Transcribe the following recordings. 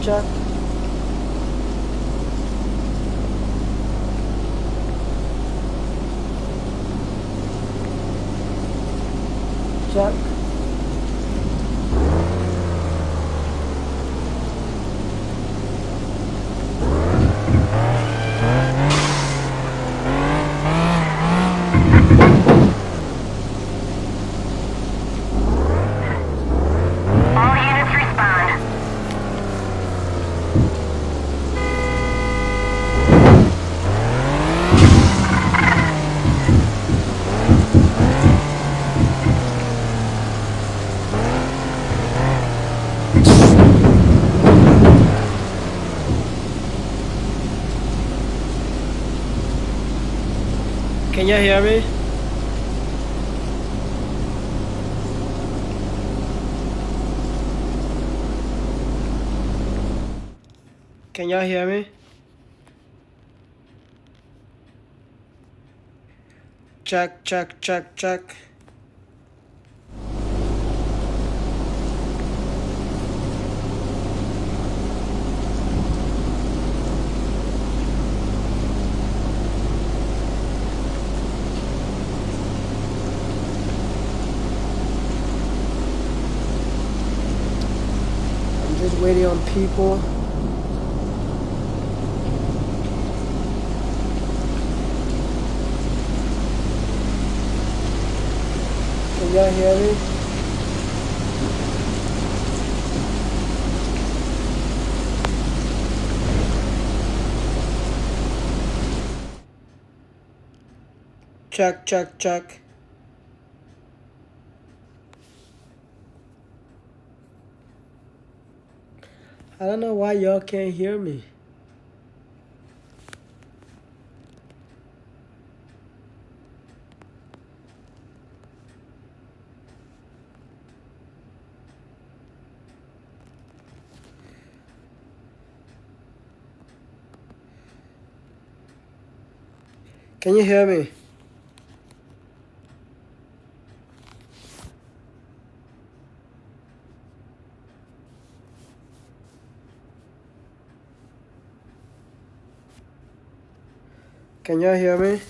check. Check. Can you hear me? Can y'all hear me? Check, check, check, check. I'm just waiting on people. Can y'all hear me? Check, check, check. I don't know why y'all can't hear me. Can you hear me? Can y'all hear me?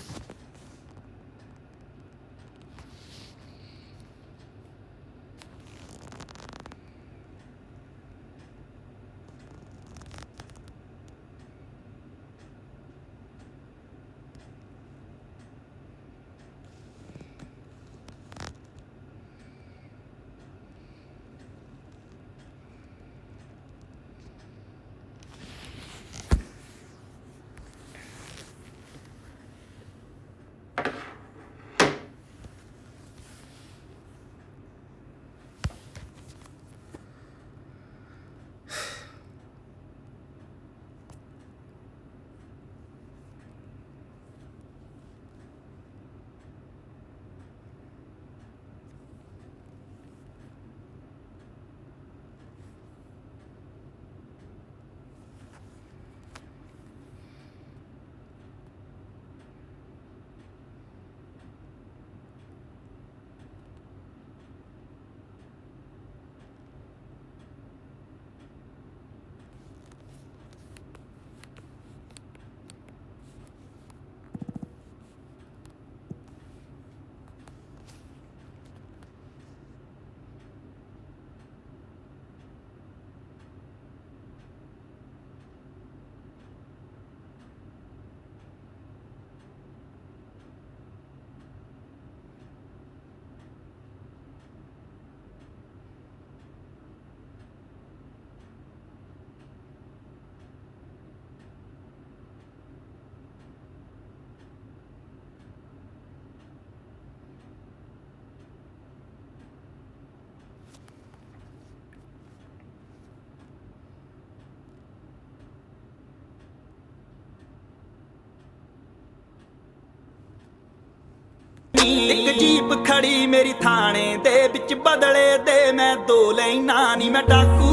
ਇੱਕ jeep ਖੜੀ ਮੇਰੀ ਥਾਣੇ ਦੇ ਵਿੱਚ ਬਦਲੇ ਦੇ ਮੈਂ ਦੋ ਲੈਣਾ ਨੀ ਮੈਂ ਡਾਕੂ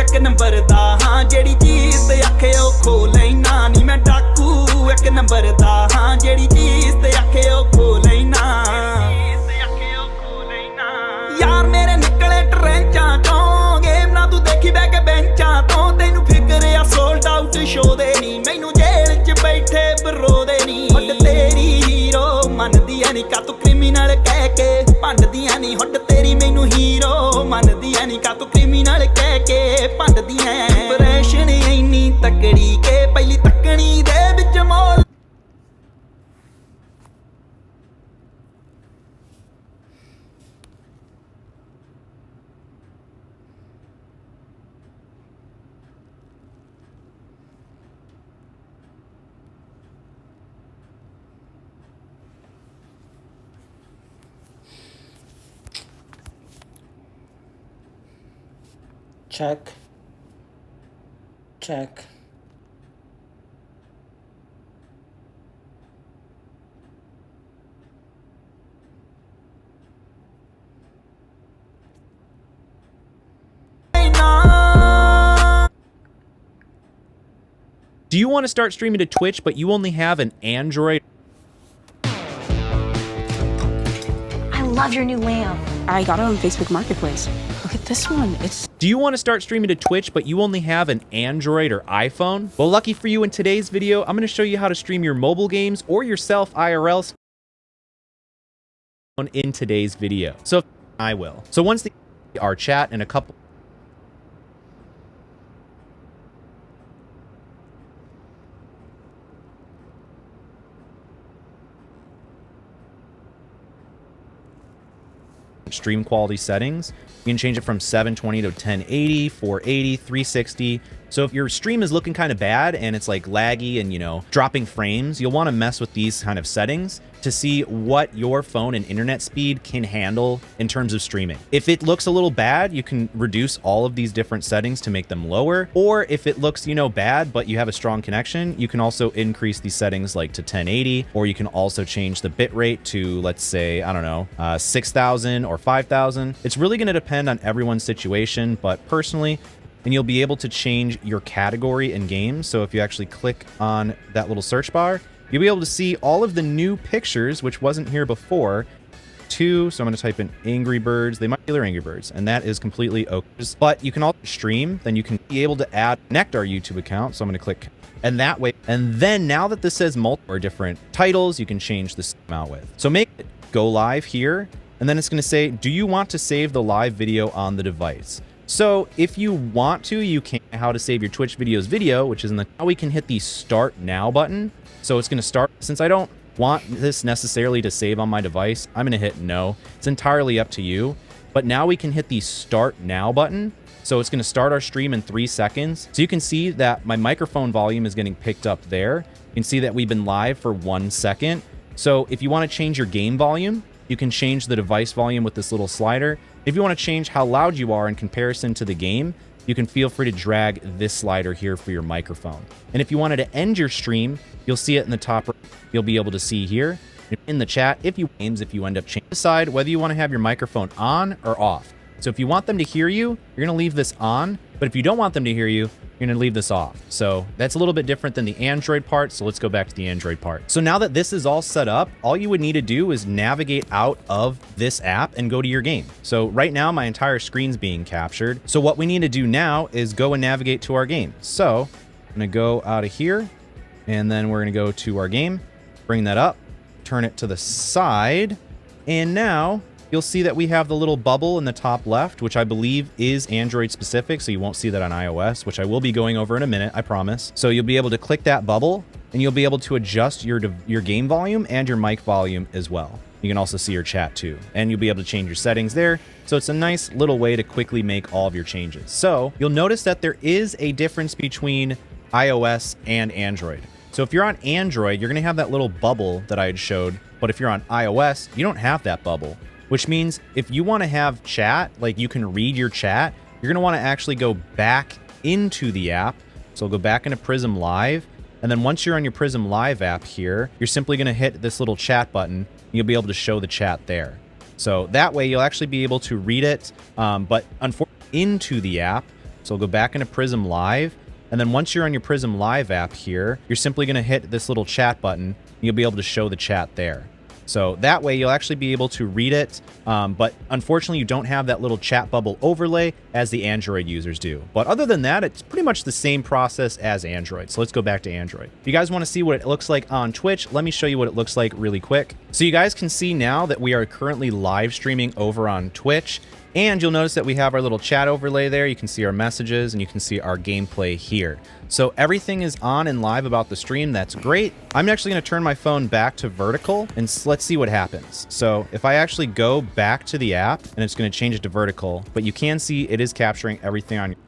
ਇੱਕ ਨੰਬਰ ਦਾ ਹਾਂ ਜਿਹੜੀ ਚੀਜ਼ ਤੇ ਆਖੇ ਉਹ ਖੋ ਲੈਣਾ ਨੀ ਮੈਂ ਡਾਕੂ ਇੱਕ ਨੰਬਰ ਦਾ ਹਾਂ ਜਿਹੜੀ ਚੀਜ਼ ਤੇ ਆਖੇ ਉਹ ਖੋ ਲੈਣਾ ਯਾਰ ਮੇਰੇ ਨਿਕਲੇ ਟਰੈਂਚਾਂ ਚੋਂ ਗੇ ਸ਼ੋਦੇ ਨਹੀਂ ਮੈਨੂੰ ਜੇਲ੍ਹ 'ਚ ਬੈਠੇ ਬਰੋਦੇ ਨਹੀਂ ਹੁੱਡ ਤੇਰੀ ਹੀਰੋ ਮੰਨਦੀਆਂ ਨਹੀਂ ਕਾ ਤੂੰ ਕ੍ਰਿਮੀਨਲ ਕਹਿ ਕੇ ਭੰਡਦੀਆਂ ਨਹੀਂ ਹੁੱਡ ਤੇਰੀ ਮੈਨੂੰ ਹੀਰੋ ਮੰਨਦੀਆਂ ਨਹੀਂ ਕਾ ਤੂੰ ਕ੍ਰਿਮੀਨਲ ਕਹਿ ਕੇ ਭੰਡਦੀਆਂ ਇੰਪ੍ਰੈਸ਼ਨ ਇੰਨੀ ਤਕੜੀ ਕੇ ਪਹਿਲੀ ਤੱਕਣੀ ਦੇ ਵਿੱਚ ਮੋੜ check, check. Do you want to start streaming to Twitch, but you only have an Android? I love your new lamp. I got it on Facebook Marketplace. Look at this one. It's Do you want to start streaming to Twitch, but you only have an Android or iPhone? Well, lucky for you, in today's video, I'm going to show you how to stream your mobile games or yourself IRL in today's video. So I will. So once our chat and a couple stream quality settings. You can change it from 720 to 1080, 480, 360. So if your stream is looking kind of bad and it's like laggy and, you know, dropping frames, you'll want to mess with these kind of settings to see what your phone and internet speed can handle in terms of streaming. If it looks a little bad, you can reduce all of these different settings to make them lower. Or if it looks, you know, bad, but you have a strong connection, you can also increase these settings like to 1080, or you can also change the bit rate to, let's say, I don't know, 6,000 or 5,000. It's really going to depend on everyone's situation, but personally, and you'll be able to change your category in games. So if you actually click on that little search bar, you'll be able to see all of the new pictures, which wasn't here before. So I'm going to type in Angry Birds. They might be their Angry Birds, and that is completely okay. But you can also stream, then you can be able to connect our YouTube account. So I'm going to click, and that way, and then now that this says multiple or different titles, you can change the amount with. So make it go live here, and then it's going to say, do you want to save the live video on the device? So if you want to, you can how to save your Twitch videos video, which is in the, now we can hit the start now button. So it's going to start, since I don't want this necessarily to save on my device, I'm going to hit no. It's entirely up to you. But now we can hit the start now button. So it's going to start our stream in 3 seconds. So you can see that my microphone volume is getting picked up there. You can see that we've been live for 1 second. So if you want to change your game volume, you can change the device volume with this little slider. If you want to change how loud you are in comparison to the game, you can feel free to drag this slider here for your microphone. And if you wanted to end your stream, you'll see it in the top right. You'll be able to see here in the chat if you end up changing. Decide whether you want to have your microphone on or off. So if you want them to hear you, you're going to leave this on. But if you don't want them to hear you, you're going to leave this off. So that's a little bit different than the Android part. So let's go back to the Android part. So now that this is all set up, all you would need to do is navigate out of this app and go to your game. So right now my entire screen's being captured. So what we need to do now is go and navigate to our game. So I'm going to go out of here, and then we're going to go to our game, bring that up, turn it to the side. And now you'll see that we have the little bubble in the top left, which I believe is Android specific, so you won't see that on iOS, which I will be going over in a minute, I promise. So you'll be able to click that bubble, and you'll be able to adjust your game volume and your mic volume as well. You can also see your chat too, and you'll be able to change your settings there. So it's a nice little way to quickly make all of your changes. So you'll notice that there is a difference between iOS and Android. So if you're on Android, you're going to have that little bubble that I had showed, but if you're on iOS, you don't have that bubble. Which means if you want to have chat, like you can read your chat, you're going to want to actually go back into the app. So go back into Prism Live. And then once you're on your Prism Live app here, you're simply going to hit this little chat button. And you'll be able to show the chat there. So that way you'll actually be able to read it, but unfortunately into the app. So go back into Prism Live. And then once you're on your Prism Live app here, you're simply going to hit this little chat button. And you'll be able to show the chat there. So that way you'll actually be able to read it, but unfortunately you don't have that little chat bubble overlay as the Android users do. But other than that, it's pretty much the same process as Android. So let's go back to Android. If you guys want to see what it looks like on Twitch, let me show you what it looks like really quick. So you guys can see now that we are currently live streaming over on Twitch. And you'll notice that we have our little chat overlay there. You can see our messages and you can see our gameplay here. So everything is on and live about the stream. That's great. I'm actually going to turn my phone back to vertical and let's see what happens. So if I actually go back to the app and it's going to change it to vertical, but you can see it is capturing everything on your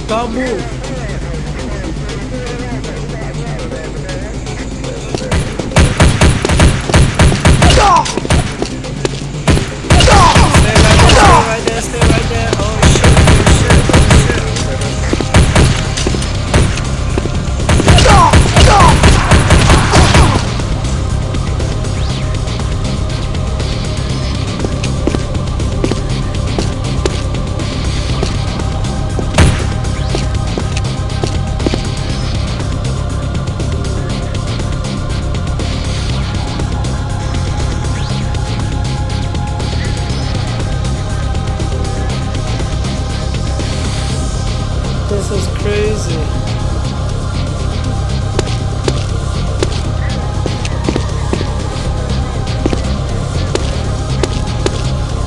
Don't move. Stay right there, stay right there. Oh shit, oh shit, oh shit. This is crazy.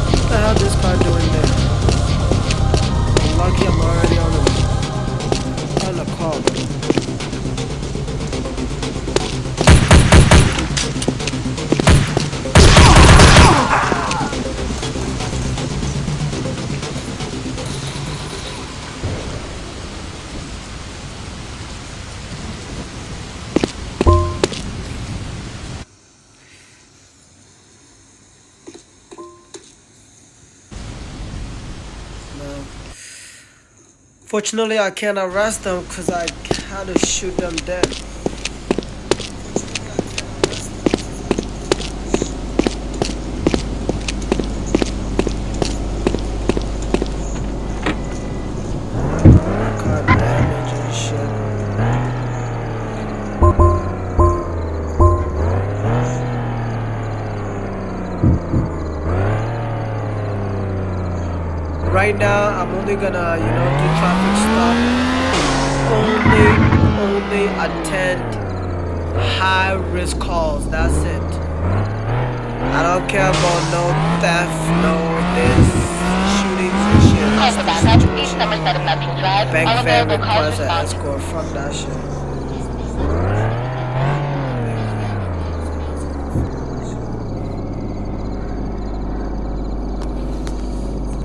What the hell this car doing there? Lucky I'm already on the call. Fortunately, I can't arrest them because I had to shoot them dead. Car damage and shit. Right now, I'm only gonna, do traffic stop. Only attend high-risk calls. That's it. I don't care about no theft, no this, shootings and shit. That's the situation. Bank fare requires an escort. Fuck that shit.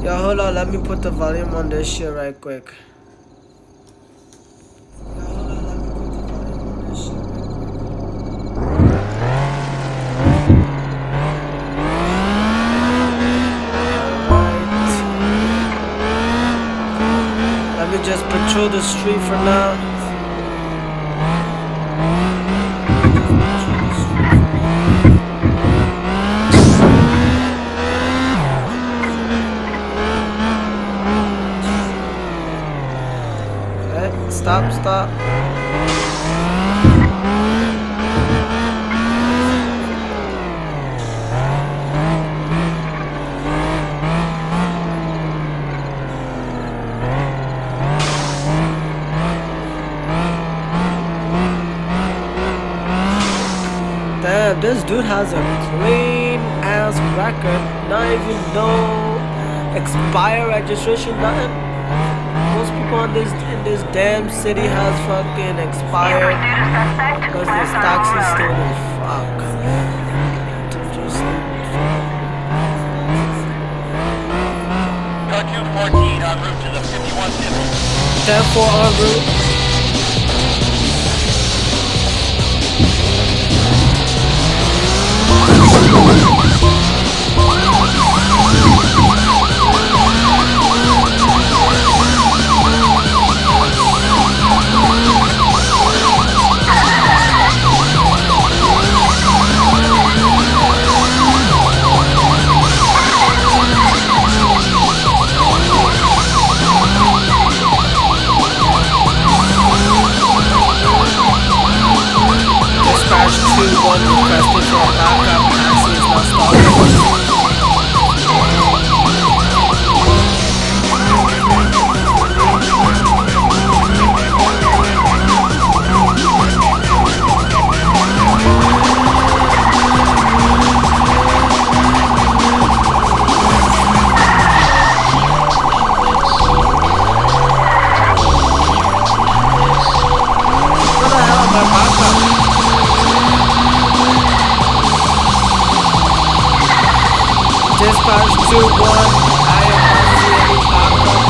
Yo, hold on, let me put the volume on this shit right quick. Let me just patrol the street for now. Stop. Damn, this dude has a clean ass record. Not even no expire registration, nothing. Most people in this damn city has fucking expired because this taxi stolen. Fuck. Car 214 en route to the 5150. 10-4 en route. Dispatch 2-1 requested for backup. Taxi is not stopping. What the hell am I backup? Dispatch 2-1, I am not seeing any backup.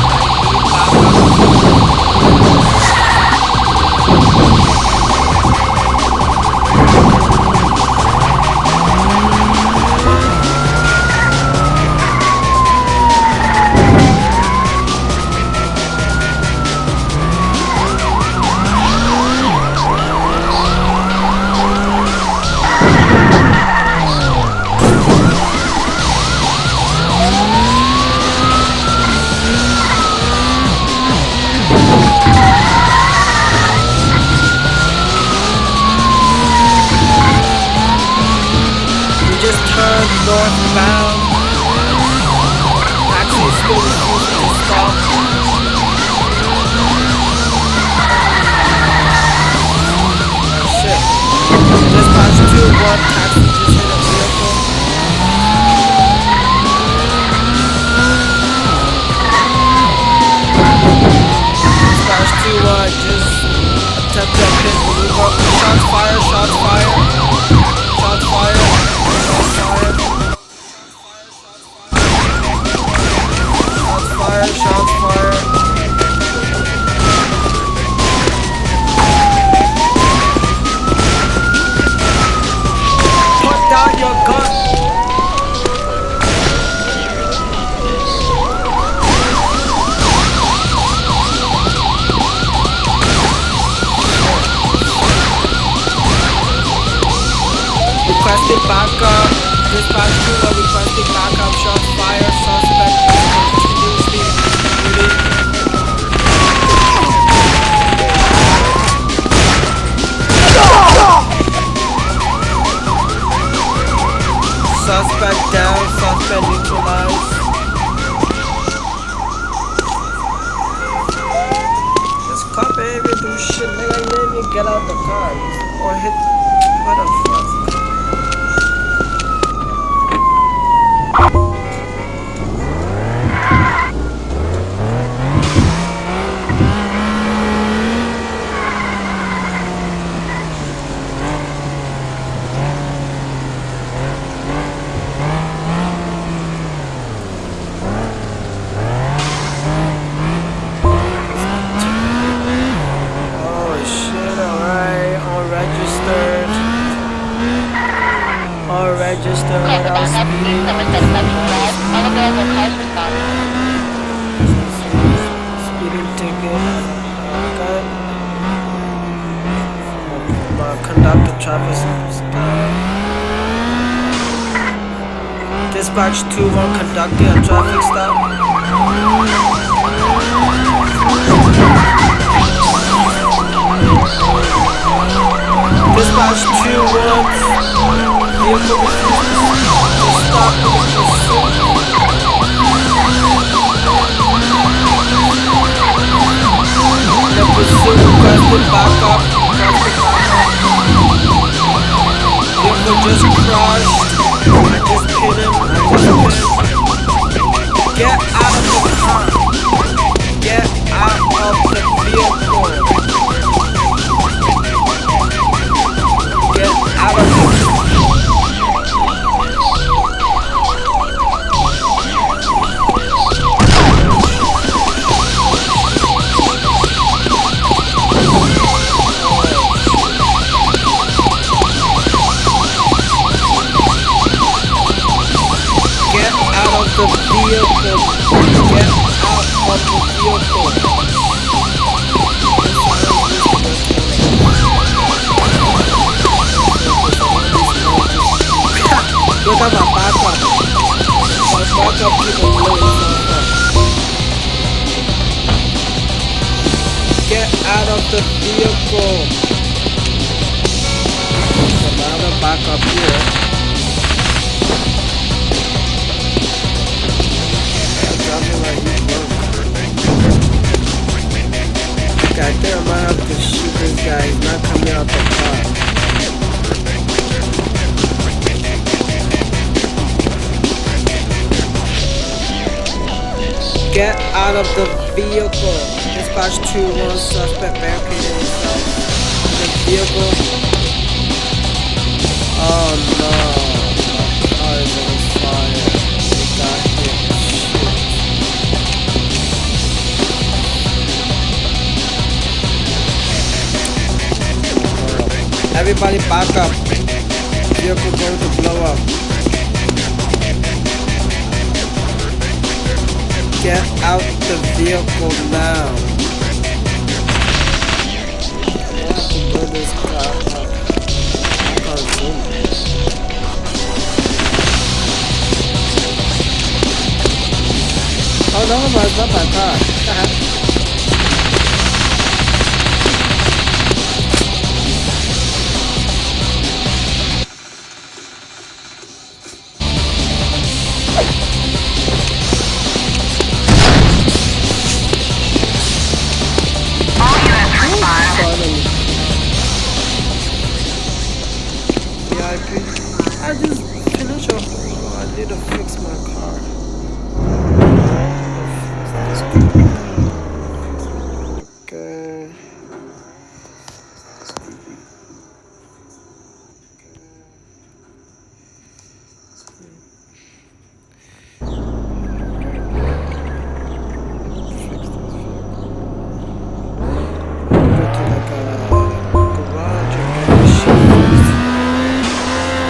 Northbound. Taxi is still refusing to stop. backup. Dispatch 2 are requesting backup. Shots fired. Suspect continuously shooting. Suspect down. Suspect neutralized. This cop ain't even do shit, nigga. You didn't even get out the car or hit. What the fuck? Registered without speeding. Speeding ticket. Okay. Conduct a traffic stop. Dispatch 2 while conducting a traffic stop. Dispatch 2 wants vehicle refused to stop in the pursuit. The pursuit requested backup. Vehicle just crashed. I just hit him. Get out of the car. Get out of the vehicle. Get out of the vehicle. Get out of the vehicle. Look at my backup. My backup people really get out of the vehicle. Another backup here. I think I might have to shoot this guy. He's not coming out the car. Get out of the vehicle. Dispatch 2-1 suspect barricaded himself in the vehicle. Oh no. My car is on fire. We got hit. Everybody back up. Vehicle going to blow up. Get out the vehicle now. I have to blow this car up. I can't zoom it. Oh no, it's not my car. I just finished off. I need to fix my car. Okay.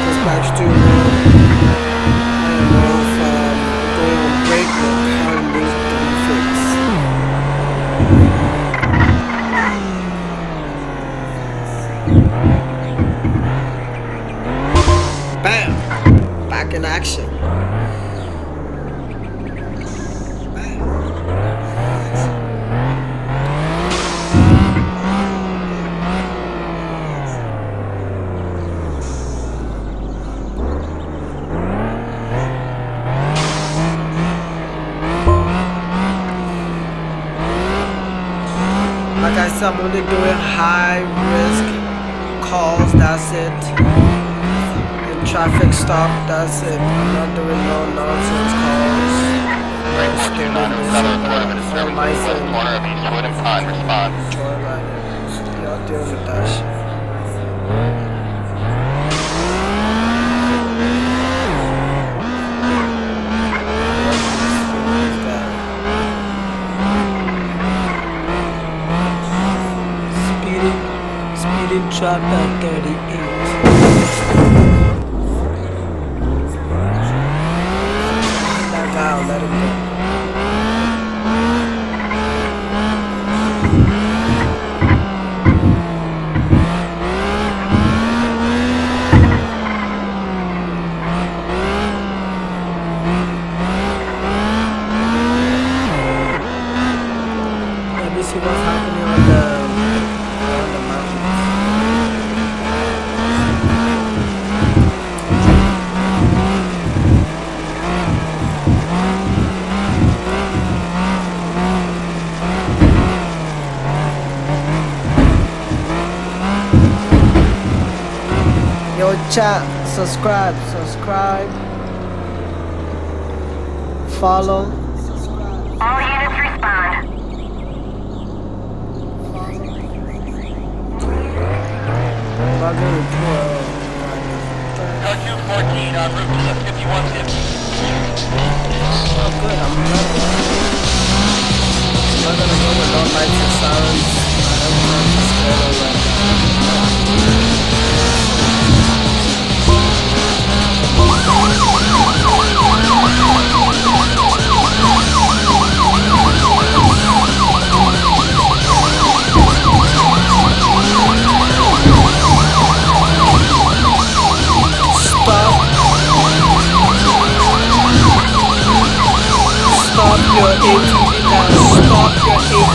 Dispatch 2-1. guys, I'm only doing high risk calls, that's it. And traffic stop, that's it. I'm not doing no nonsense calls. Breakpoint 297, No license. corner of Eastwood and Pine, respond. Joyriders. Y'all dealing with that shit. Speeding truck at 38. That guy, I'll let him go. Let me see what's happening on the mountains. Yo, chat, subscribe, follow. All units respond. Bugger, Car 214 en route to the 5150. oh, good, I'm not gonna go with no lights and sirens. I don't want to scare away. Stop your ATV now. Stop your ATV.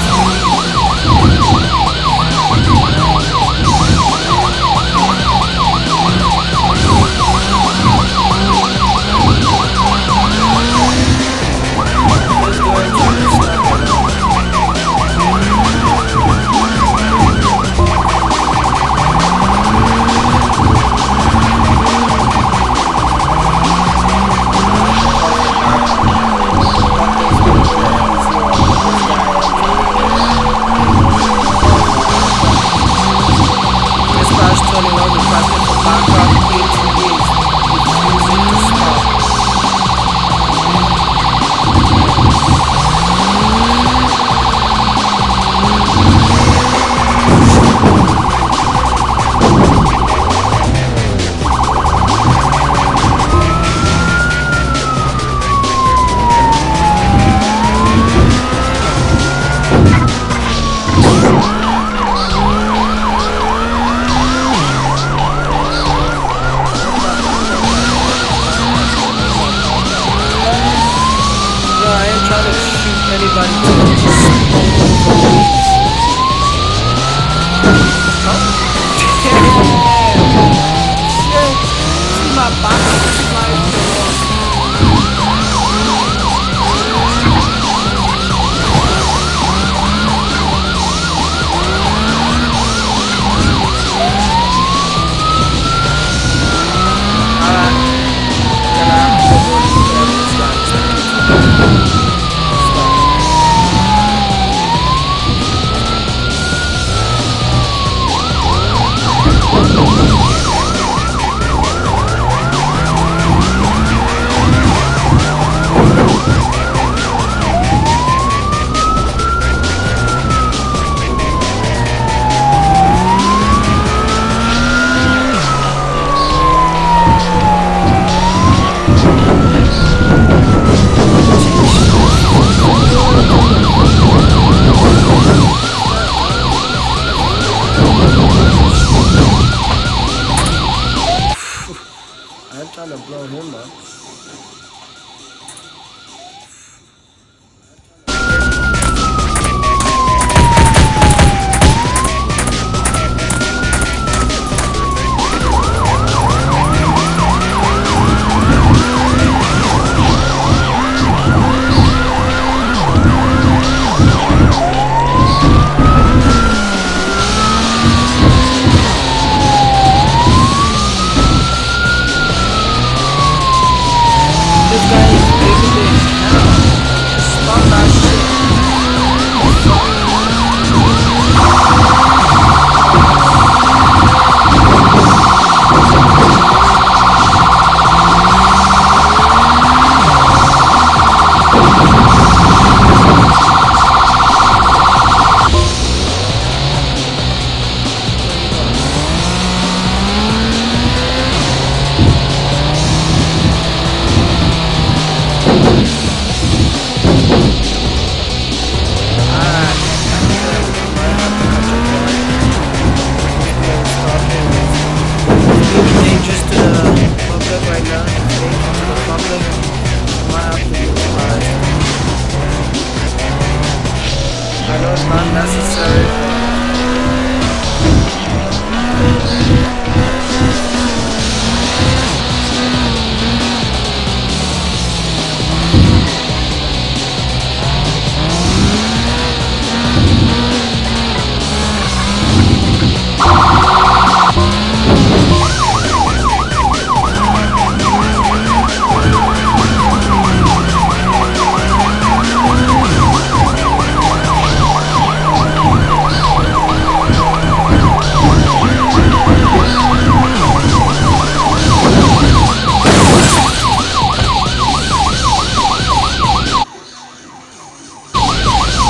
Let's go and do this now. Dispatch 21 requested for backup ATVs. Refusing to stop. No, I ain't trying to shoot anybody. I'm just Shit! See my body just flying to the wall. Alright. Gonna have to go to these guys. Stop. not necessary.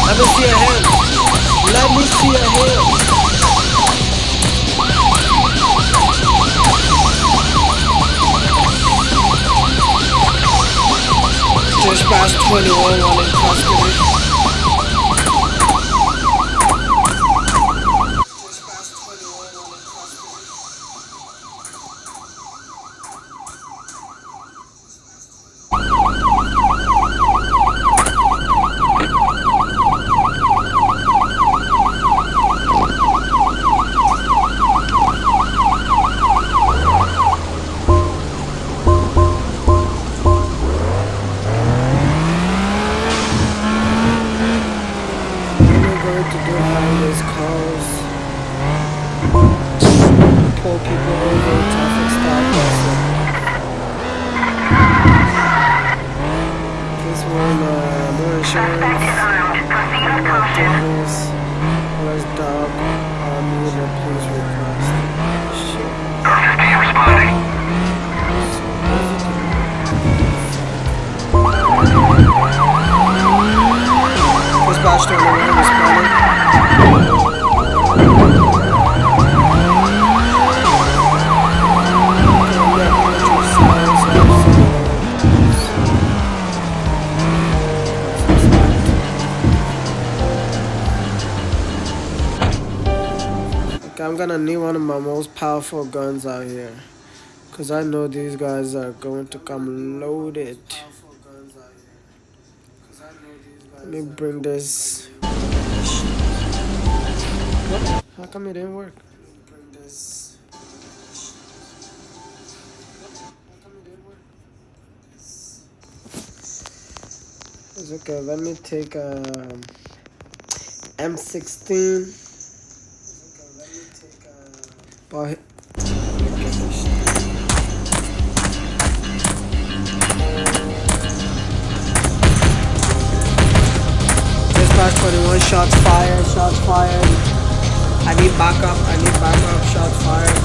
Let me see a hand. Let me see a hand. Just past 21 while in custody. Pull people over, traffic stop, this one, no insurance, tables, where's dog, need a police request. Shit. Responding. Dispatch 21 responding. I'm gonna need one of my most powerful guns out here, cause I know these guys are going to come loaded. Let me bring this. What? How come it didn't work? It's okay. Let me take M16. But dispatch 21, shots fired, shots fired. I need backup, shots fired.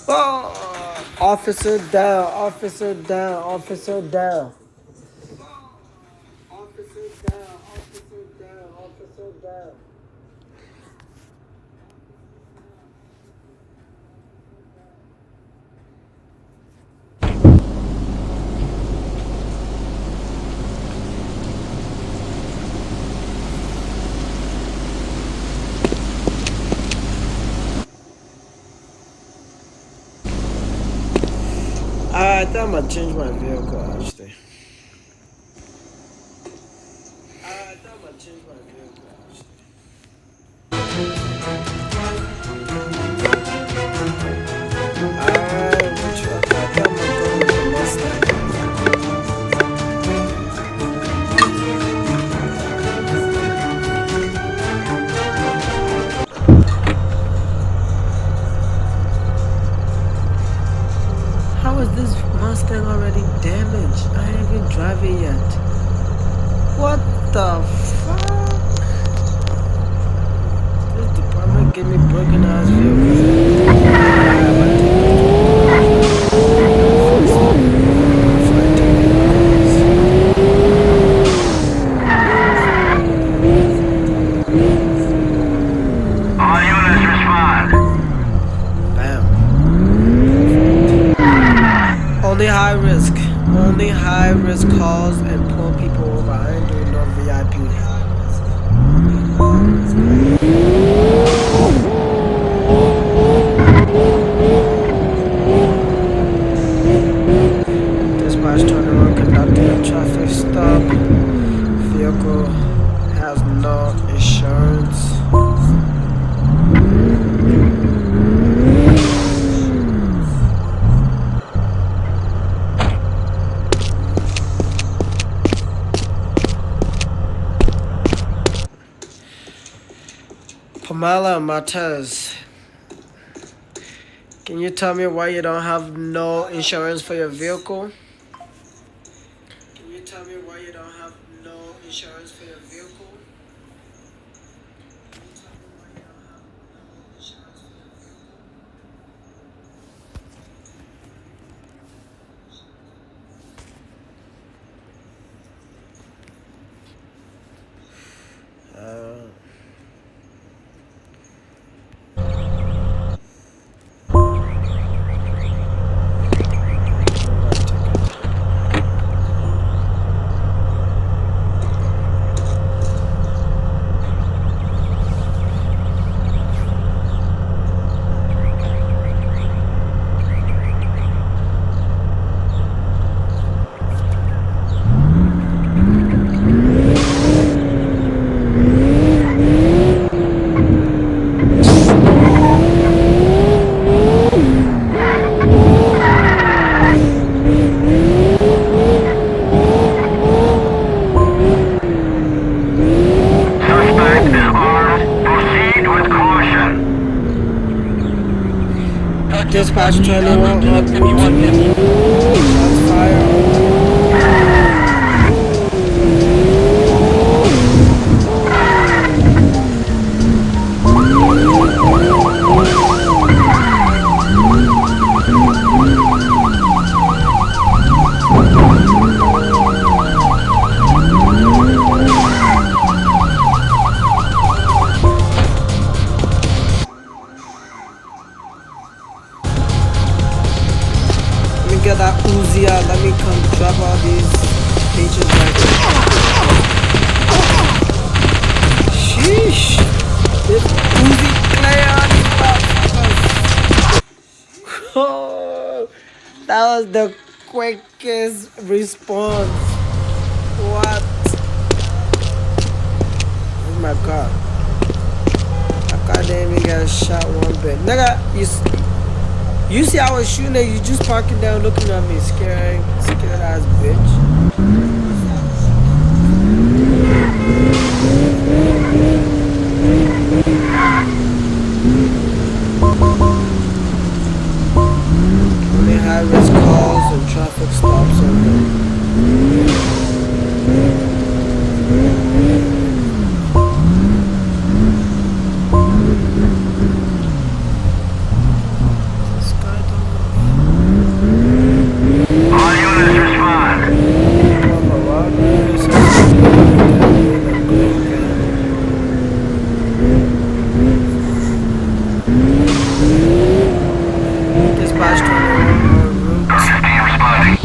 Oh, officer down, officer down, officer down. Officer down. I think I'm gonna change my vehicle actually. How is this Mustang already damaged? I ain't even drive it yet. What the fuck? This department gave me broken ass All units respond. Bam. Only high risk calls and pull people over. I ain't doing no VIP. Dispatch 21 conducting a traffic stop. Vehicle has no insurance. Pamela Martez, can you tell me why you don't have no insurance for your vehicle? Can you tell me why you don't have no insurance for your vehicle? Can you tell me why you don't have no insurance for your vehicle? Suspect is armed. Proceed with caution. Dispatch 21 shots fired. Let me get that Uzi out. Let me come drop all these pages right there. Sheesh. This Uzi play on these motherfuckers. Oh, that was the quickest response. What? Oh my god. My car didn't even get shot one bit. Nigga, you see I was shooting at you, just parking down looking at me, scared ass bitch. Only high risk calls and traffic stops only. This guy don't All units respond. have a robbery. Dispatch 21 on route. 15 responding.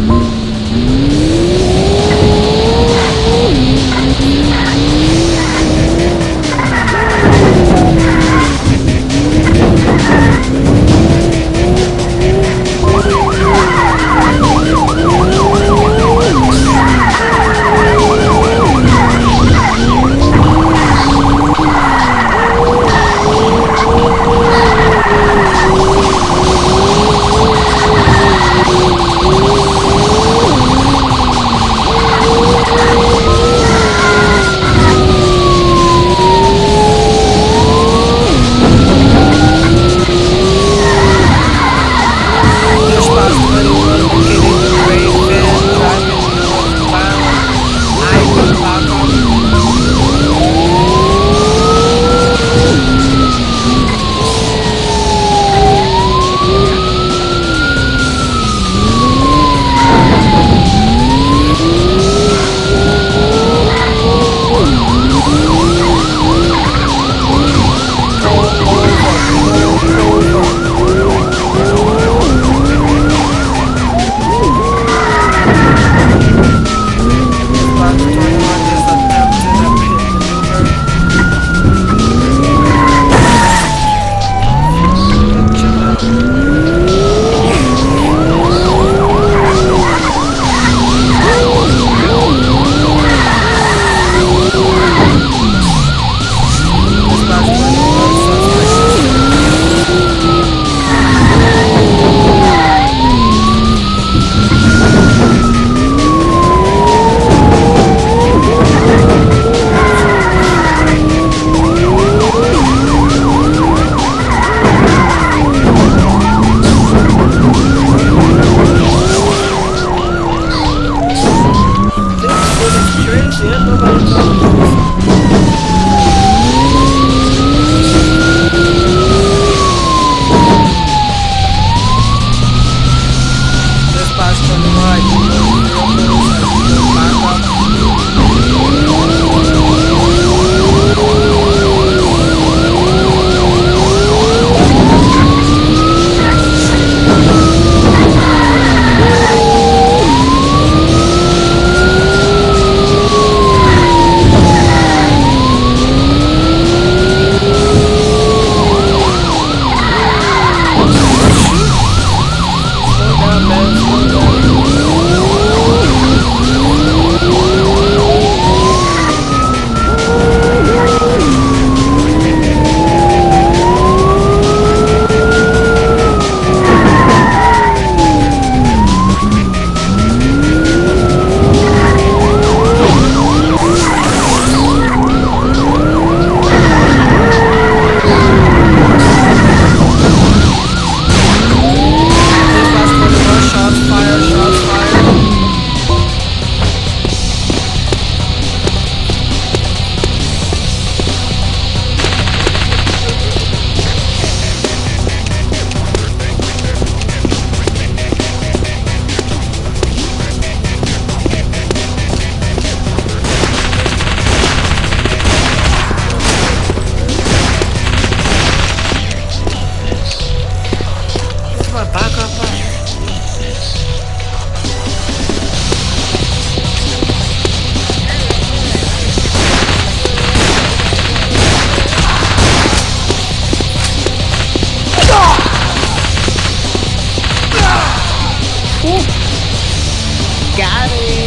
past 24, I do got it.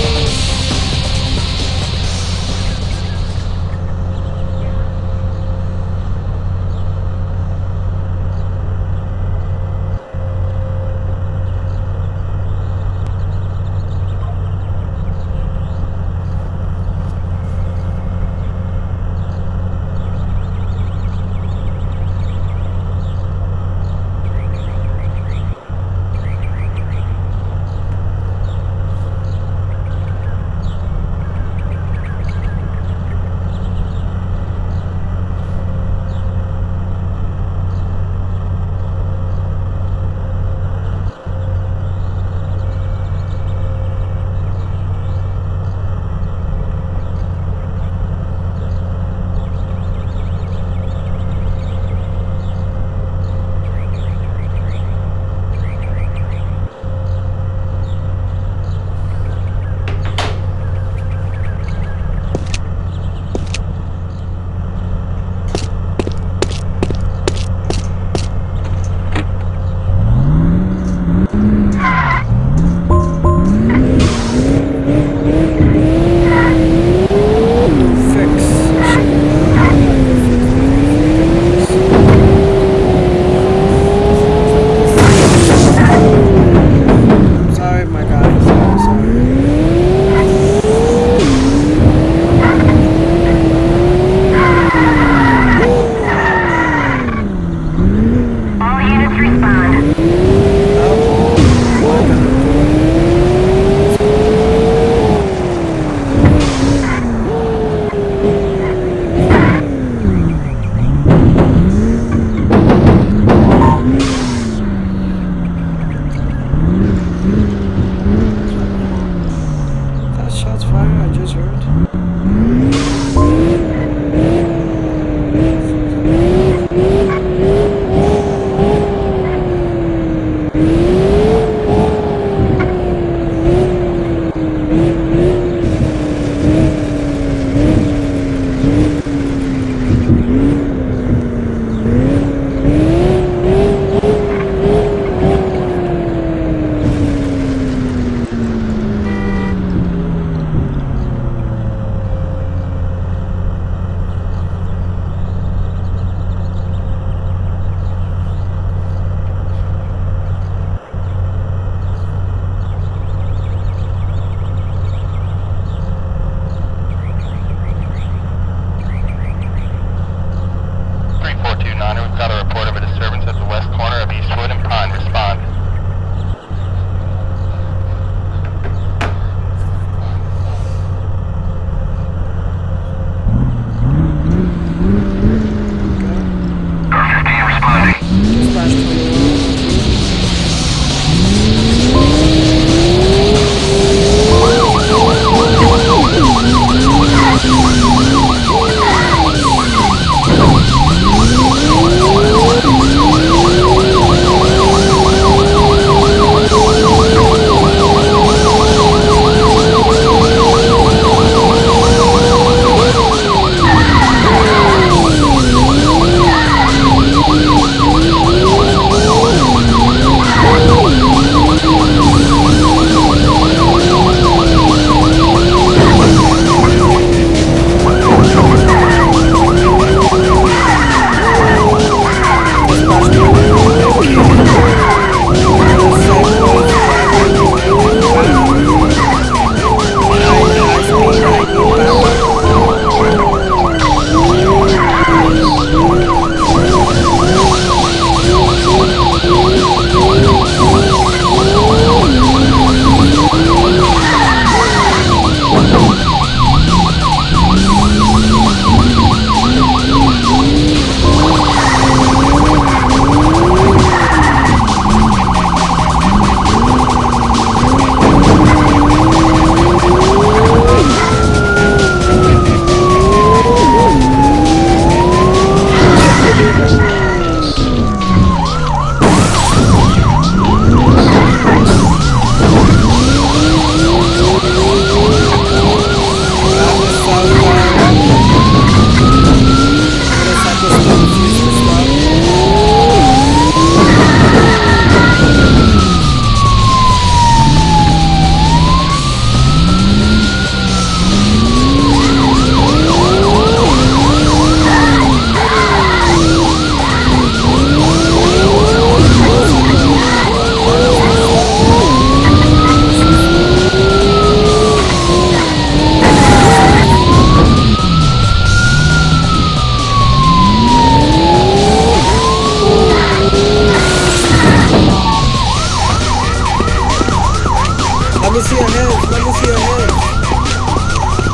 me see your hands. Let me see your hands.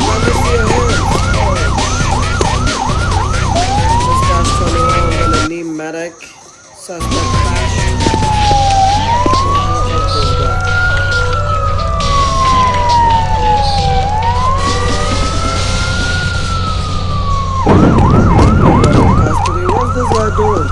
Let me see your hands. Dispatch 21. I'm gonna need medic. Suspect crashed. Help this guy. Custody. What's this guy doing?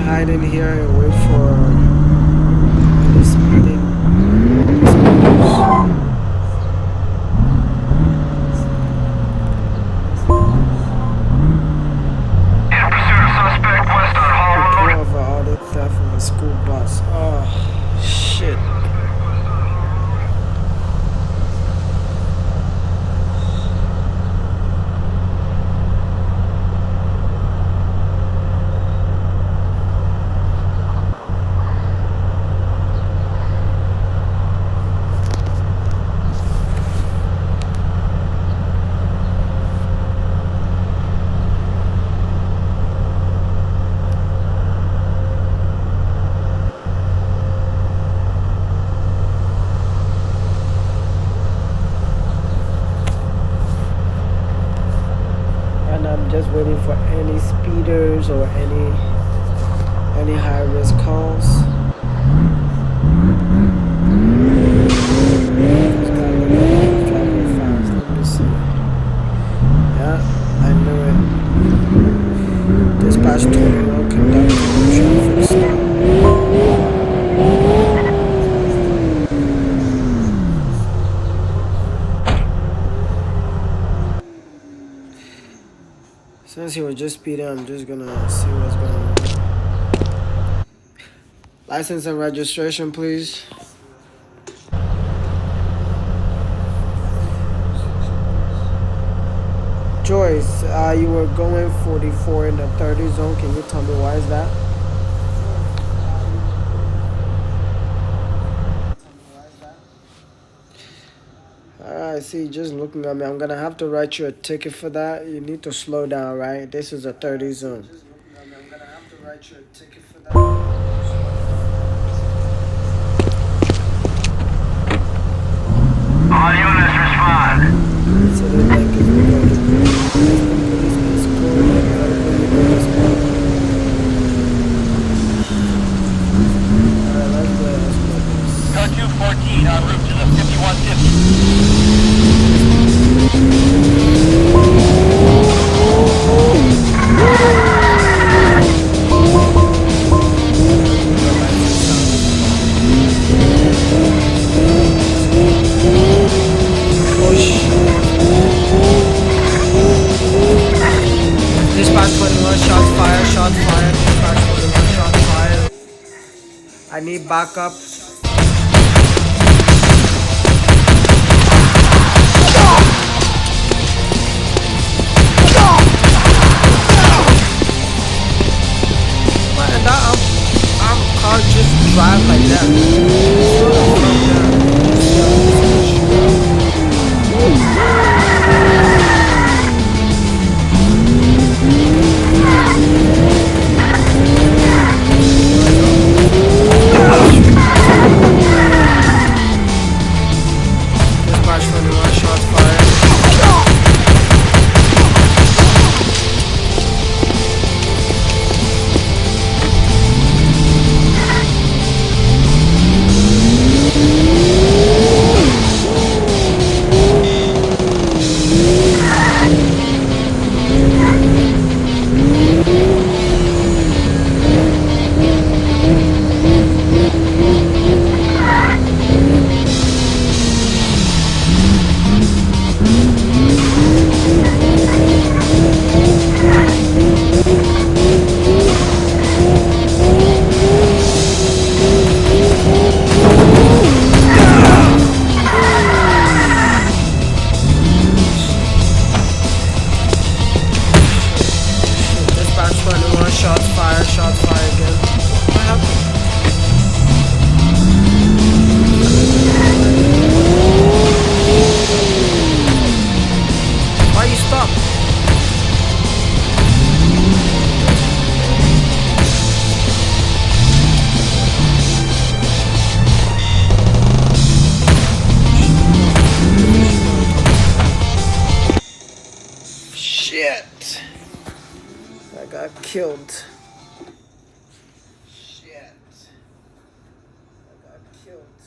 Hide in here and wait for the speeding. In pursuit of suspect west on Hall Road. Report of an audit theft of a school bus. Oh, shit. And I'm just waiting for any speeders or any high risk calls. This guy looked like he was driving fast. Let me see. Yeah, I knew it. Dispatch 21 conducting a traffic stop. Since he was just speeding, I'm just gonna see what's going on. License and registration, please. Joyce, you were going 44 in the 30 zone. Can you tell me why is that? I see, just looking at me. I'm gonna have to write you a ticket for that. You need to slow down, right? This is a 30 zone. I'm gonna have to write you a ticket for that. All units respond. So they like if you go to police escort, they gotta put you in this one. Alright, let's go escort this. Car 214 en route to the 5150. Dispatch 21, shots fired, shots fired. Dispatch 21, shots fired. I need backup. What, and that car just drive like that. Slow the fuck down. Dispatch 21, shots fired. killed. Shit. I got killed.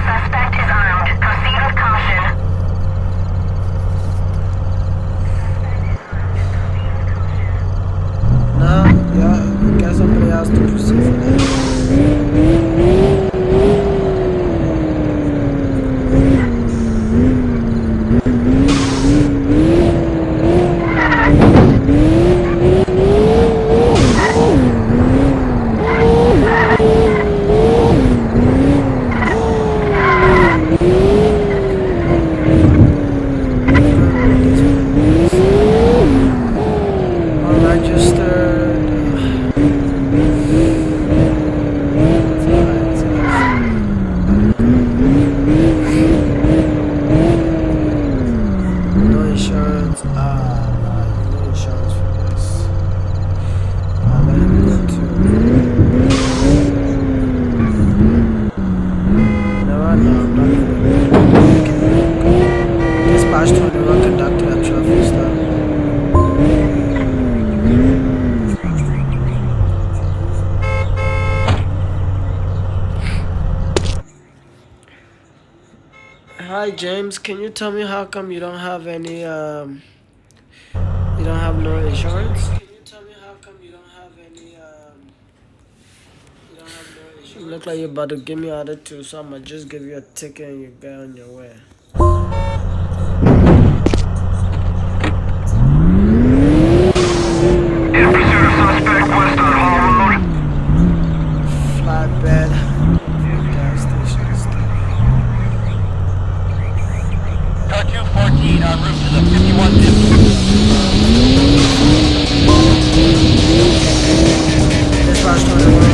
Suspect is armed. Proceed with caution. Nah, yeah, I guess somebody has to proceed for that. Unregistered. No insurance. No insurance for this. Let him go to. No, I'm not gonna. Dispatch 21 conducted a traffic stop. Hi James, can you tell me how come you don't have any you don't have no insurance? Can you tell me how come you don't have any you don't have no insurance? You look like you're about to give me attitude, so I'ma just give you a ticket and you get on your way. In pursuit of suspect west on Hall Road. Flatbed. Gas station stuff. Car 214 en route to the 5150. Dispatch 21.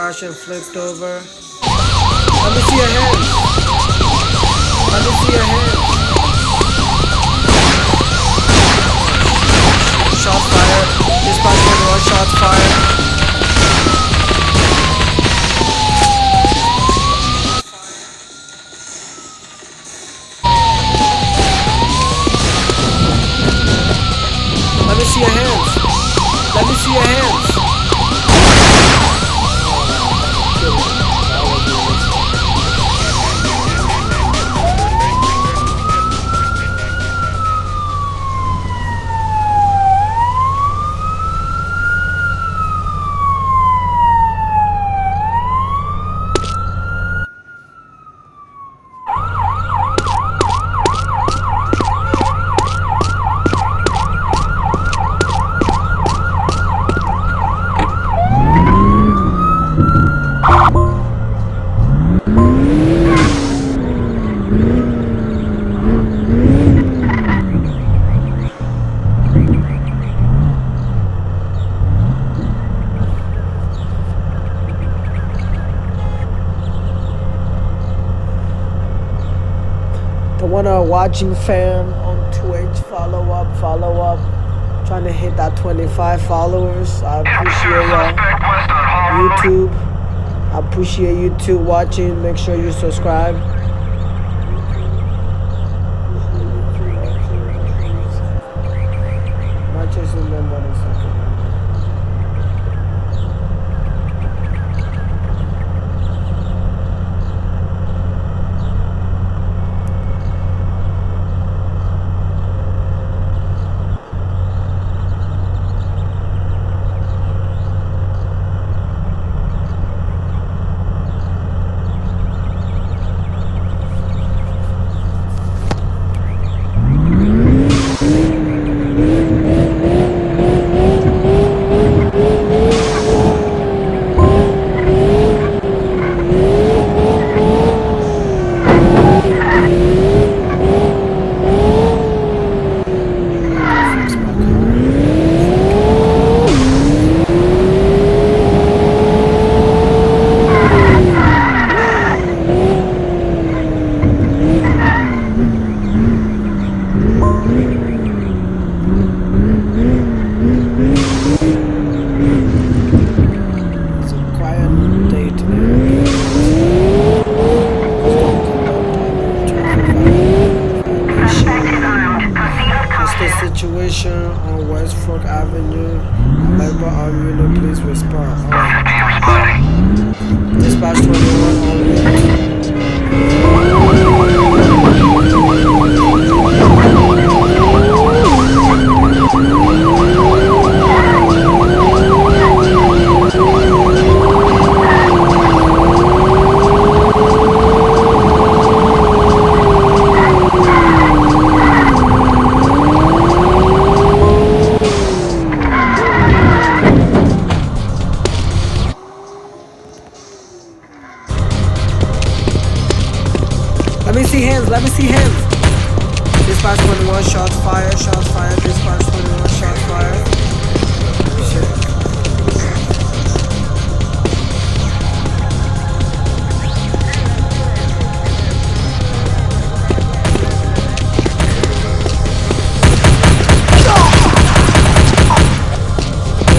crashed and flipped over. Let me see your hands. Let me see your hands. Shots fired. Dispatch 1, shots fired. Let me see your hands. Let me see your hands. The one watching fam on Twitch, follow up. Trying to hit that 25 followers. I appreciate y'all. YouTube, I appreciate you too watching. Make sure you subscribe. Might chase them in 1 second. Situation on West Fork Avenue. Labor on unit, please respond. Dispatch 21 on Let me see hands. Dispatch 21, shots fired. Dispatch 21, shots fired. Shit.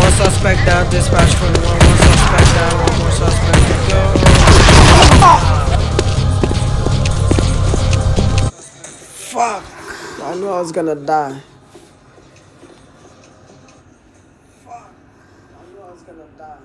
One suspect down, dispatch 21, one suspect down, one more suspect to go. Fuck! I knew I was gonna die. Fuck! I knew I was gonna die.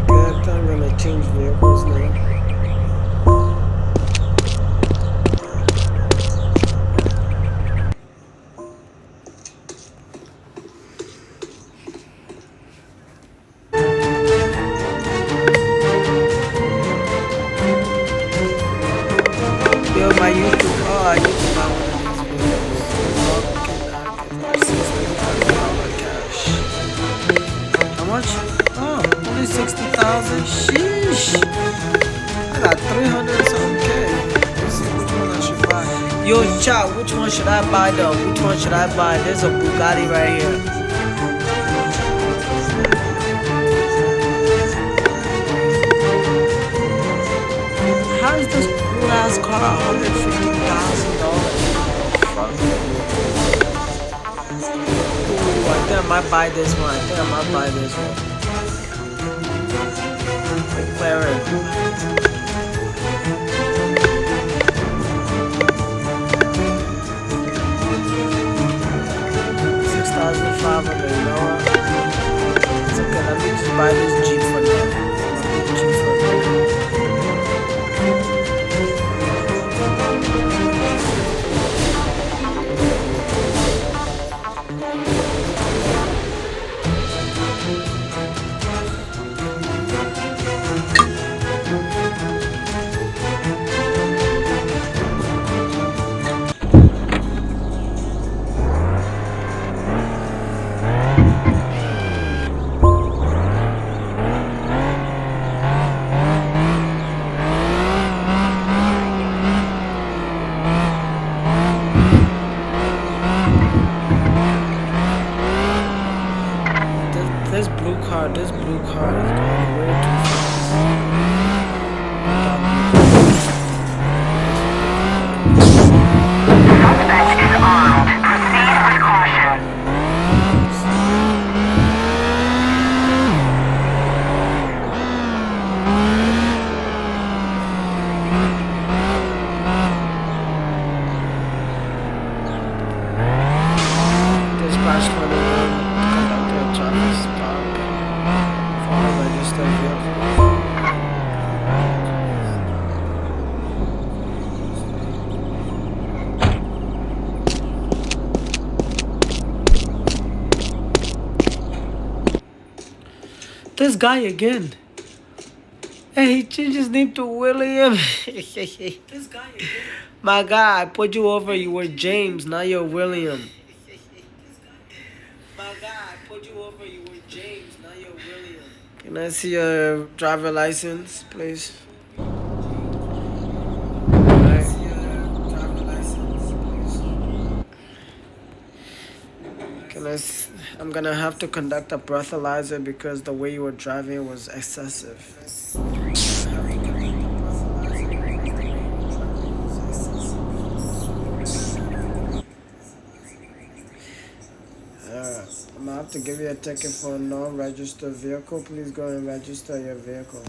Good, I'm gonna change vehicles now. My YouTube, I YouTube not one of these videos. $60 cash. How much? 60,000. Sheesh. I got 300 and something K. Let's see which one I should buy. Yo, chat, which one should I buy though? Which one should I buy? There's a Bugatti right here. How is this cool ass car $150,000? I think I might buy this one. McLaren. $6,500. You know what? It's okay. Let me just buy this Jeep for now. This blue car is going way too fast. Suspect is armed. Proceed with caution. Dispatch 21, conduct a traffic stop. Follow registered vehicle. This guy again. Hey, he changed his name to William. This guy again. My guy, I put you over. You were James, now you're William. My guy, I put you over. You were James, now you're William. Can I see your driver license, please? I'm gonna have to conduct a breathalyzer because the way you were driving was excessive. I'm gonna have to give you a ticket for a non-registered vehicle. Please go and register your vehicle.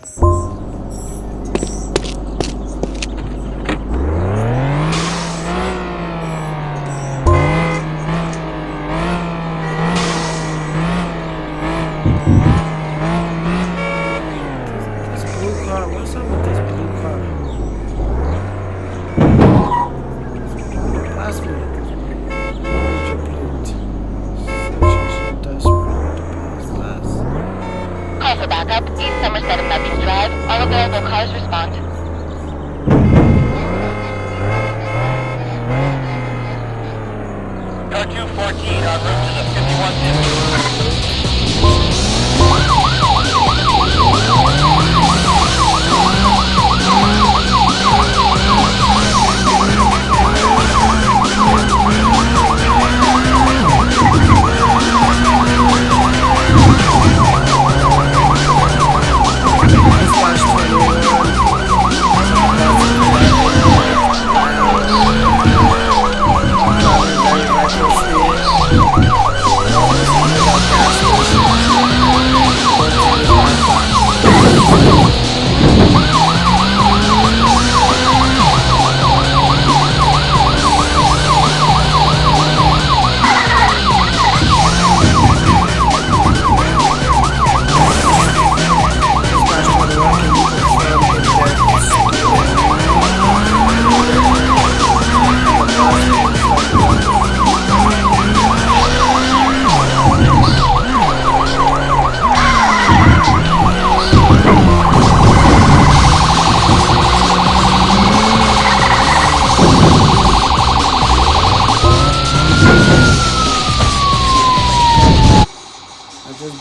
What's up with this blue car? Pass me. Call for backup. East Somerset and Memphis Drive. All available cars respond. Car 214 en route to the 51 district.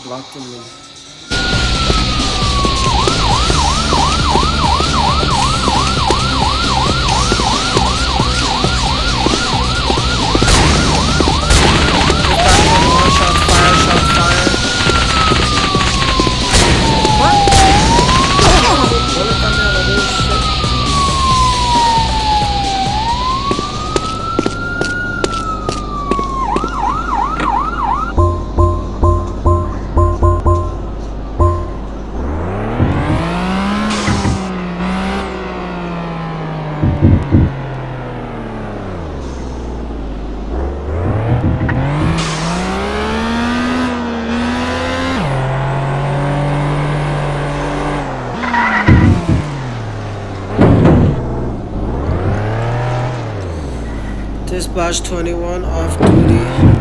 Blocked him. Dispatch 21 off duty.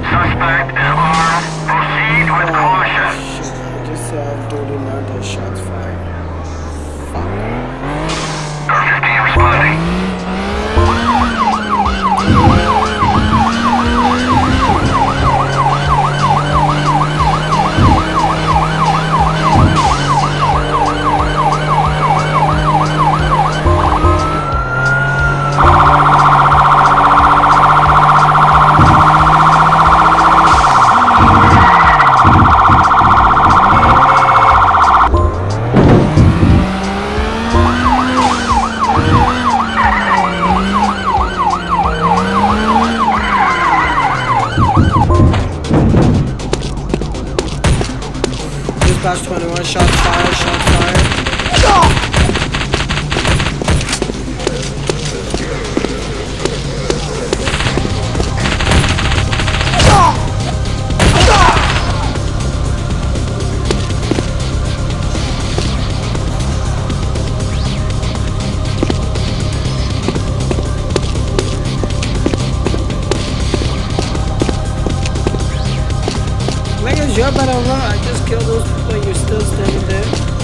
Suspect is armed. Proceed with caution. Shit, I just said off duty, not those shots fired. Fuck. R15 responding. Dispatch 21, shots fired, shots fired. Niggas, you're better run. I just killed those people and you're still standing there.